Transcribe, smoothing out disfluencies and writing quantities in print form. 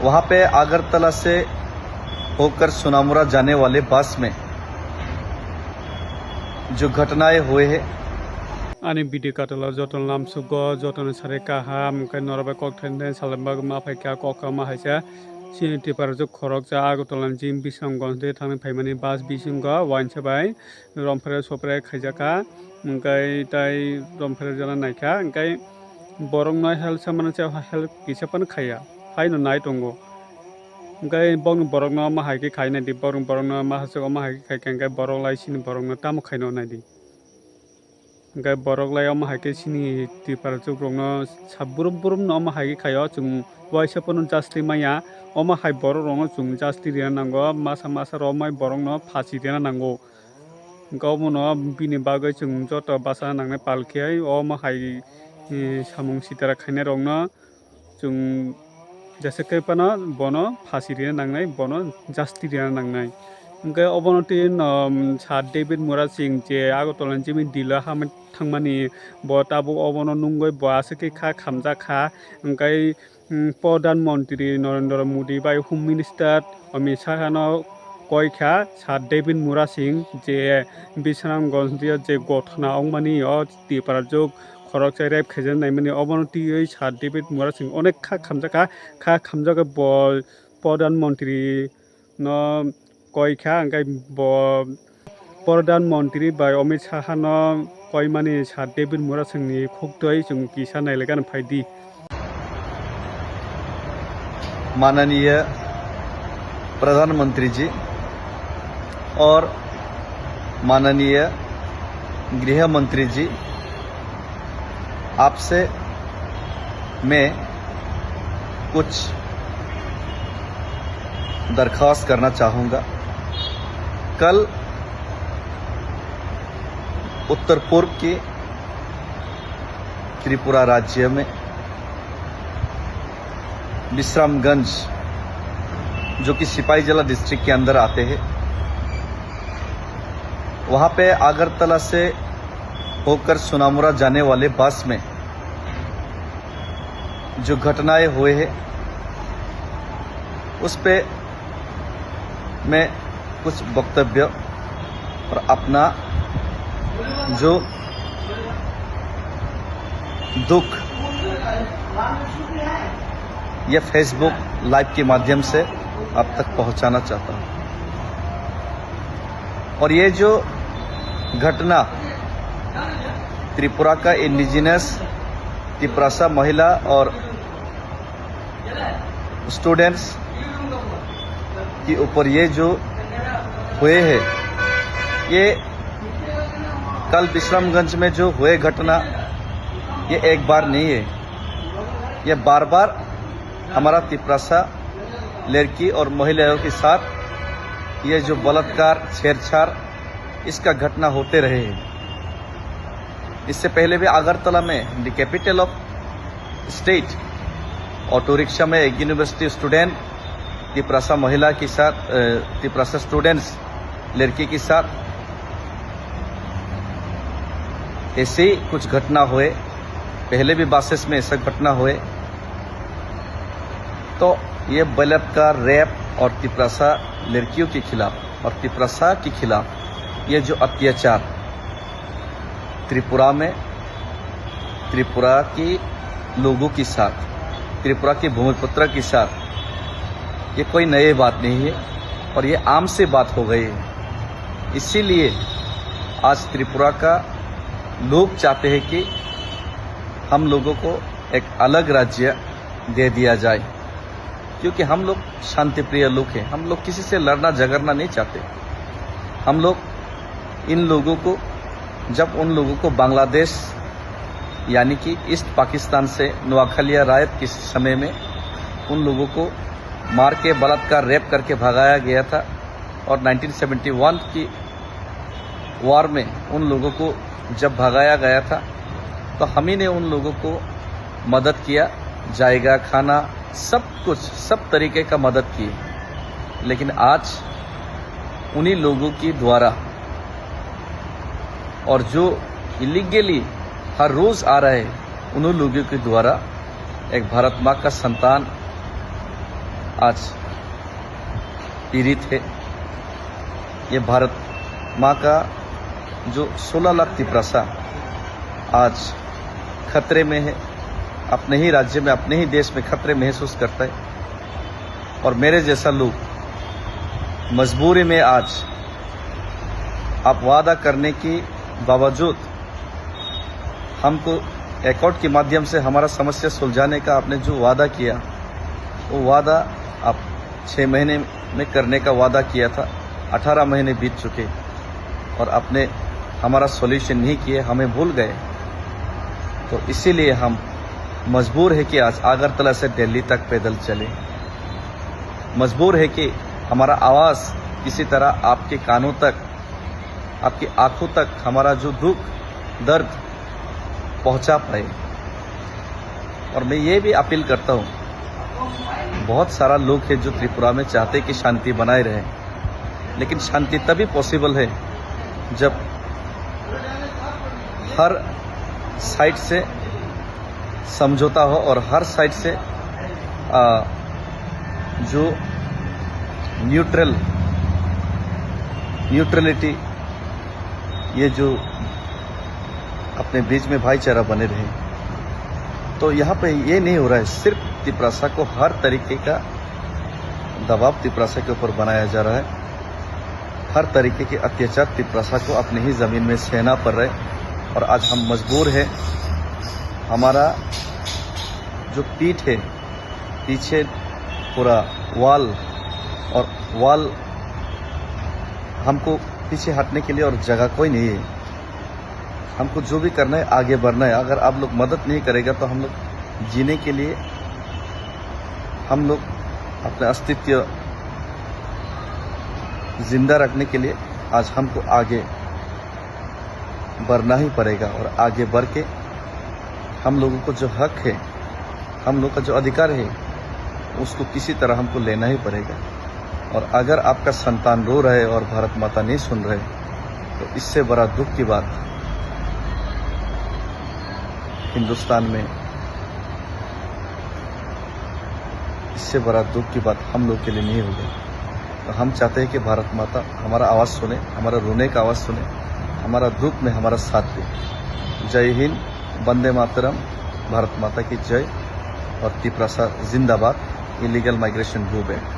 वहाँ पे आगरतला से होकर सोनामुरा जाने वाले बस में जो घटनाएं हुए हैं Ani bidi katala joton lam sugo joton sare kaha mkai norobe kok thende salambag ma phaika kokka ma haisa sini tipar jo khorok ja agotolan jim bisam gonde thangni phaimani bus bisingo wainsa bai romphre sopre khaijaka mkai tai romphre jana naika mkai borong noi hel samana cha hel kisapan khaya haino nai tongo mkai bong borong no ma haiki khaina di borong no ma haso ma haiki khai mkai borong lai sini borong no tam khaino nai di Gai borok lai ama haike sini tipar chu brongno sabburum burum no ama haike khayo chung waisa pon justly maya ama hai borok rong chung justly rena nango masa romai borok no phasi rena nango gawmo no bini bagai chung joto basa nangne palkhai ama hai samung sitara khaine rong no chung jase kai pana bono phasi rena nangnai bono justly rena nangnai Mungkin obonoti saat David Murat Singh je agotolan jimi dila hamet thangmani bo tabu obono nungoi bo asake kha khamja kha mungkin Pradhan Mantri Narendra Modi bai Home Minister Amit Shah no koi kha saat David Murat Singh je Bisramganj je gothna ongmani o tipar jog khorok chai rep khejan naimani obonoti oi saat David Murat Singh onek kha khamja ka bo Pradhan Mantri no koi kha angkai bo Pradhan Mantri bai Amit Shah no koi mani saat David Murat Singh ni khoktoi chung kisa nailegan phaidi माननीय प्रधानमंत्री जी और माननीय गृह मंत्री जी आपसे मैं कुछ दरख्वास्त करना चाहूँगा। कल उत्तर पूर्व के त्रिपुरा राज्य में विश्रामगंज जो कि सिपाहीजला डिस्ट्रिक्ट के अंदर आते हैं, वहाँ पे आगरतला से होकर सोनामुरा जाने वाले बस में जो घटनाएं हुए हैं उस पे मैं कुछ वक्तव्य और अपना जो दुख यह फेसबुक लाइव के माध्यम से आप तक पहुंचाना चाहता हूं। और ये जो घटना त्रिपुरा का इंडिजिनस तिपरासा महिला और स्टूडेंट्स के ऊपर ये जो हुए हैं, ये कल विश्रामगंज में जो हुए घटना ये एक बार नहीं है, ये बार बार हमारा तिपरासा लड़की और महिलाओं के साथ ये जो बलात्कार छेड़छाड़ इसका घटना होते रहे हैं। इससे पहले भी आगरतला में the capital of state auto rickshaw में एक यूनिवर्सिटी स्टूडेंट तिपरासा महिला के साथ तिपरासा स्टूडेंट्स लड़की के साथ ऐसे ही कुछ घटना हुए। पहले भी बसेस में ऐसा घटना हुए। तो ये बलात्कार, रेप और तिपरासा लड़कियों के खिलाफ और तिपरासा के खिलाफ ये जो अत्याचार त्रिपुरा में त्रिपुरा के लोगों के साथ, त्रिपुरा के भूमिपुत्र के साथ, ये कोई नई बात नहीं है और ये आम से बात हो गई है। इसीलिए आज त्रिपुरा का लोग चाहते हैं कि हम लोगों को एक अलग राज्य दे दिया जाए, क्योंकि हम लोग शांतिप्रिय लोग हैं। हम लोग किसी से लड़ना झगड़ना नहीं चाहते। हम लोग इन लोगों को, जब उन लोगों को बांग्लादेश यानी कि ईस्ट पाकिस्तान से नोआखलिया रायत के समय में उन लोगों को मार के बलात्कार, रेप करके भगाया गया था और 1971 की वार में उन लोगों को जब भगाया गया था तो हम ही ने उन लोगों को मदद किया, जाएगा खाना सब कुछ, सब तरीके का मदद की। लेकिन आज उन्हीं लोगों के द्वारा और जो इलीगली हर रोज आ रहे उन्हीं लोगों के द्वारा एक भारत माँ का संतान आज पीड़ित है। ये भारत माँ का जो 16 लाख तिपरासा आज खतरे में है, अपने ही राज्य में, अपने ही देश में खतरे महसूस करता है। और मेरे जैसा लोग मजबूरी में आज आप वादा करने के बावजूद हमको एकॉर्ड के माध्यम से हमारा समस्या सुलझाने का आपने जो वादा किया, वो वादा आप 6 महीने में करने का वादा किया था। 18 महीने बीत चुके और आपने हमारा सॉल्यूशन नहीं किए, हमें भूल गए। तो इसीलिए हम मजबूर है कि आज अगरतला से दिल्ली तक पैदल चले। मजबूर है कि हमारा आवाज़ किसी तरह आपके कानों तक, आपकी आंखों तक हमारा जो दुख दर्द पहुंचा पाए। और मैं ये भी अपील करता हूँ, बहुत सारा लोग है जो त्रिपुरा में चाहते कि शांति बनाए रहे, लेकिन शांति तभी पॉसिबल है जब हर साइड से समझौता हो और हर साइड से जो न्यूट्रलिटी, ये जो अपने बीच में भाईचारा बने रहे। तो यहाँ पे ये नहीं हो रहा है, सिर्फ तिपरासा को हर तरीके का दबाव तिपरासा के ऊपर बनाया जा रहा है। हर तरीके के अत्याचार तिपरासा को अपने ही ज़मीन में सहना पड़ रहा है। और आज हम मजबूर हैं, हमारा जो पीठ है, पीछे पूरा वाल, और वाल हमको पीछे हटने के लिए और जगह कोई नहीं है। हमको जो भी करना है, आगे बढ़ना है। अगर आप लोग मदद नहीं करेगा तो हम लोग जीने के लिए, हम लोग अपना अस्तित्व जिंदा रखने के लिए आज हमको आगे बढ़ना ही पड़ेगा। और आगे बढ़ के हम लोगों को जो हक है, हम लोग का जो अधिकार है, उसको किसी तरह हमको लेना ही पड़ेगा। और अगर आपका संतान रो रहे और भारत माता नहीं सुन रहे, तो इससे बड़ा दुख की बात हिंदुस्तान में, इससे बड़ा दुख की बात हम लोग के लिए नहीं होगी। तो हम चाहते हैं कि भारत माता हमारा आवाज़ सुने, हमारा रोने का आवाज़ सुने, हमारा दुख में हमारा साथ दे। जय हिंद, वंदे मातरम, भारत माता की जय। और तिपरासा जिंदाबाद, इलीगल माइग्रेशन गो बैक।